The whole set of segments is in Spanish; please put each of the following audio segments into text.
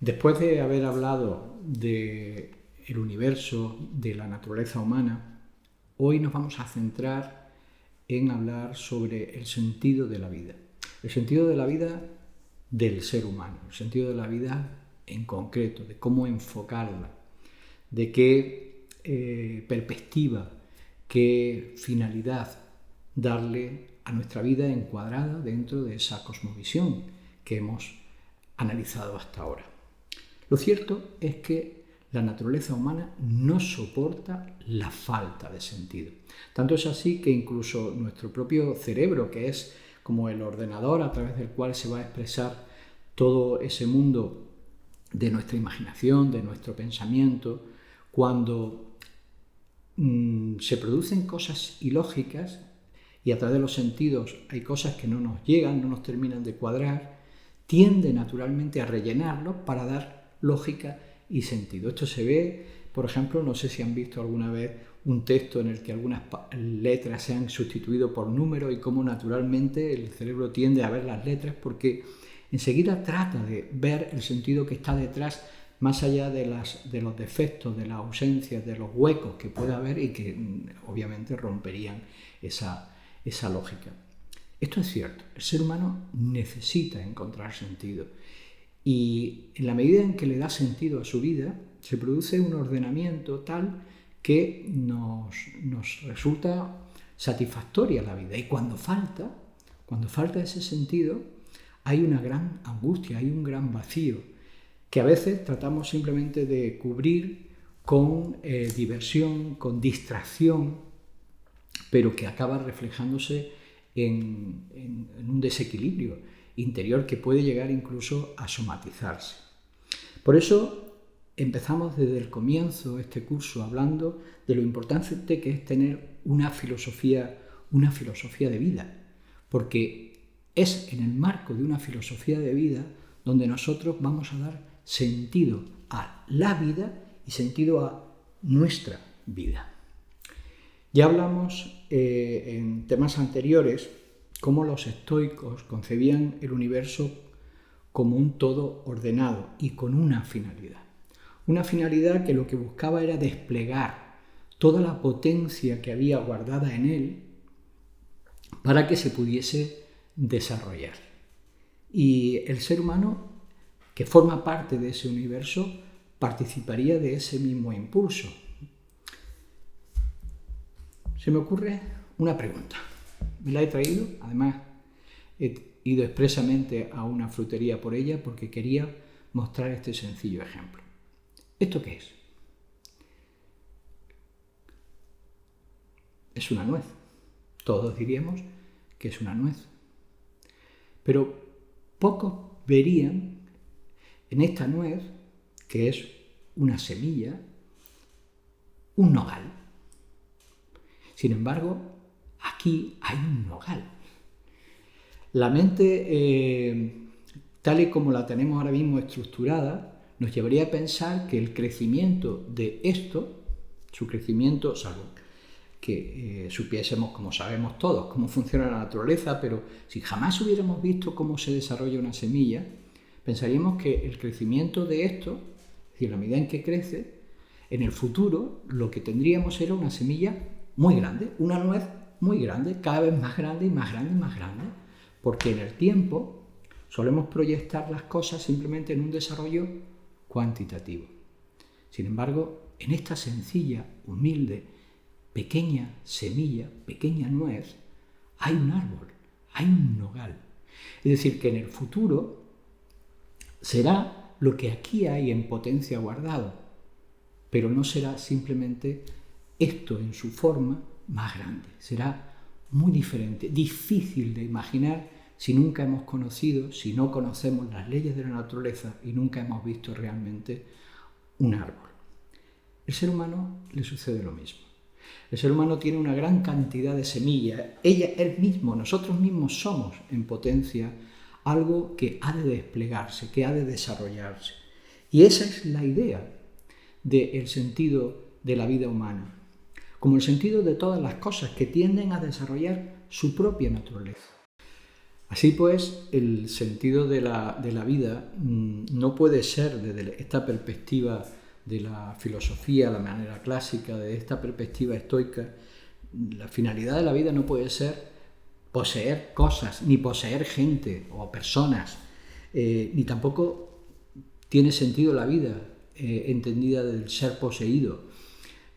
Después de haber hablado del universo, de la naturaleza humana, hoy nos vamos a centrar en hablar sobre el sentido de la vida. El sentido de la vida del ser humano, el sentido de la vida en concreto, de cómo enfocarla, de qué perspectiva, qué finalidad darle a nuestra vida encuadrada dentro de esa cosmovisión que hemos analizado hasta ahora. Lo cierto es que la naturaleza humana no soporta la falta de sentido. Tanto es así que incluso nuestro propio cerebro, que es como el ordenador a través del cual se va a expresar todo ese mundo de nuestra imaginación, de nuestro pensamiento, cuando se producen cosas ilógicas y a través de los sentidos hay cosas que no nos llegan, no nos terminan de cuadrar, tiende naturalmente a rellenarlo para dar lógica y sentido. Esto se ve, por ejemplo, no sé si han visto alguna vez un texto en el que algunas letras se han sustituido por números y cómo naturalmente el cerebro tiende a ver las letras porque enseguida trata de ver el sentido que está detrás más allá de los defectos, de las ausencias, de los huecos que pueda haber y que obviamente romperían esa lógica. Esto es cierto, el ser humano necesita encontrar sentido y en la medida en que le da sentido a su vida se produce un ordenamiento tal que nos resulta satisfactoria la vida y cuando falta ese sentido hay una gran angustia, hay un gran vacío que a veces tratamos simplemente de cubrir con diversión, con distracción, pero que acaba reflejándose en un desequilibrio interior que puede llegar incluso a somatizarse. Por eso empezamos desde el comienzo este curso hablando de lo importante que es tener una filosofía de vida, porque es en el marco de una filosofía de vida donde nosotros vamos a dar sentido a la vida y sentido a nuestra vida. Ya hablamos en temas anteriores cómo los estoicos concebían el universo como un todo ordenado y con una finalidad. Una finalidad que lo que buscaba era desplegar toda la potencia que había guardada en él para que se pudiese desarrollar. Y el ser humano, que forma parte de ese universo, participaría de ese mismo impulso. Se me ocurre una pregunta. Me la he traído, además he ido expresamente a una frutería por ella porque quería mostrar este sencillo ejemplo. ¿Esto qué es? Es una nuez. Todos diríamos que es una nuez. Pero pocos verían en esta nuez, que es una semilla, un nogal. Sin embargo, aquí hay un nogal. La mente, tal y como la tenemos ahora mismo estructurada, nos llevaría a pensar que el crecimiento de esto, su crecimiento, salvo que supiésemos, como sabemos todos, cómo funciona la naturaleza, pero si jamás hubiéramos visto cómo se desarrolla una semilla, pensaríamos que el crecimiento de esto, es decir, la medida en que crece, en el futuro lo que tendríamos era una semilla muy grande, una nuez muy grande, cada vez más grande y más grande y más grande, porque en el tiempo solemos proyectar las cosas simplemente en un desarrollo cuantitativo. Sin embargo, en esta sencilla, humilde, pequeña semilla, pequeña nuez, hay un árbol, hay un nogal. Es decir, que en el futuro será lo que aquí hay en potencia guardado, pero no será simplemente esto en su forma más grande. Será muy diferente, difícil de imaginar si nunca hemos conocido, si no conocemos las leyes de la naturaleza y nunca hemos visto realmente un árbol. El ser humano le sucede lo mismo. El ser humano tiene una gran cantidad de semillas. Él mismo, nosotros mismos somos en potencia algo que ha de desplegarse, que ha de desarrollarse. Y esa es la idea del sentido de la vida humana, como el sentido de todas las cosas que tienden a desarrollar su propia naturaleza. Así pues, el sentido de la vida no puede ser desde esta perspectiva de la filosofía, la manera clásica, de esta perspectiva estoica. La finalidad de la vida no puede ser poseer cosas, ni poseer gente o personas, ni tampoco tiene sentido la vida entendida del ser poseído.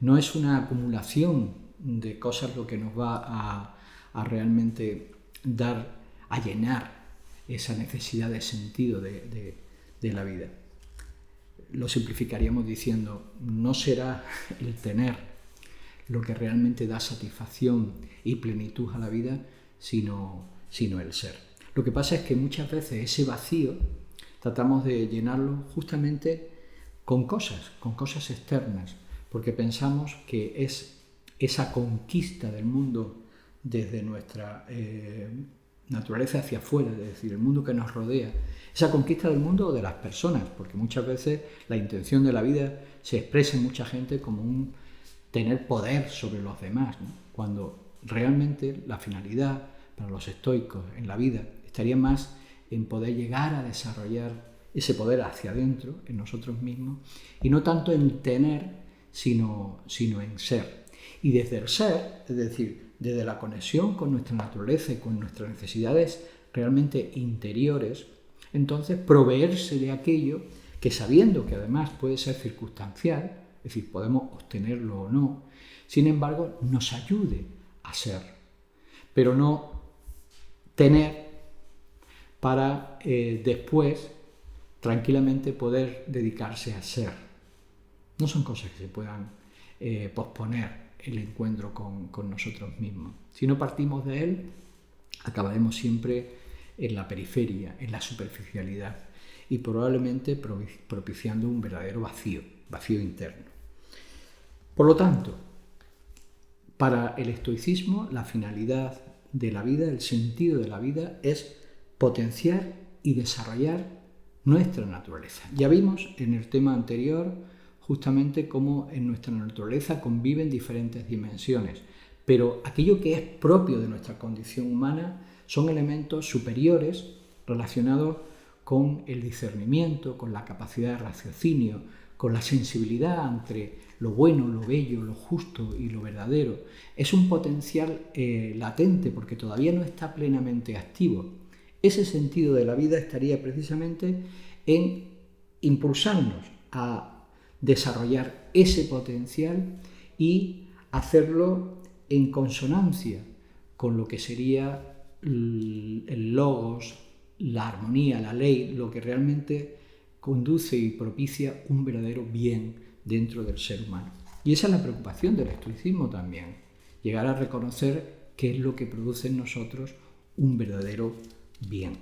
No es una acumulación de cosas lo que nos va a realmente dar, a llenar esa necesidad de sentido de la vida. Lo simplificaríamos diciendo, no será el tener lo que realmente da satisfacción y plenitud a la vida, sino el ser. Lo que pasa es que muchas veces ese vacío tratamos de llenarlo justamente con cosas externas, porque pensamos que es esa conquista del mundo desde nuestra naturaleza hacia afuera, es decir, el mundo que nos rodea, esa conquista del mundo o de las personas, porque muchas veces la intención de la vida se expresa en mucha gente como un tener poder sobre los demás, ¿no? Cuando realmente la finalidad para los estoicos en la vida estaría más en poder llegar a desarrollar ese poder hacia adentro, en nosotros mismos, y no tanto en tener, sino en ser. Y desde el ser, es decir, desde la conexión con nuestra naturaleza y con nuestras necesidades realmente interiores, entonces proveerse de aquello que, sabiendo que además puede ser circunstancial, es decir, podemos obtenerlo o no, sin embargo, nos ayude a ser, pero no tener para después tranquilamente poder dedicarse a ser. No son cosas que se puedan posponer el encuentro con nosotros mismos. Si no partimos de él, acabaremos siempre en la periferia, en la superficialidad y probablemente propiciando un verdadero vacío interno. Por lo tanto, para el estoicismo, la finalidad de la vida, el sentido de la vida es potenciar y desarrollar nuestra naturaleza. Ya vimos en el tema anterior justamente cómo en nuestra naturaleza conviven diferentes dimensiones, pero aquello que es propio de nuestra condición humana son elementos superiores relacionados con el discernimiento, con la capacidad de raciocinio, con la sensibilidad entre lo bueno, lo bello, lo justo y lo verdadero. Es un potencial latente porque todavía no está plenamente activo. Ese sentido de la vida estaría precisamente en impulsarnos a desarrollar ese potencial y hacerlo en consonancia con lo que sería el logos, la armonía, la ley, lo que realmente conduce y propicia un verdadero bien dentro del ser humano. Y esa es la preocupación del estoicismo también, llegar a reconocer qué es lo que produce en nosotros un verdadero bien.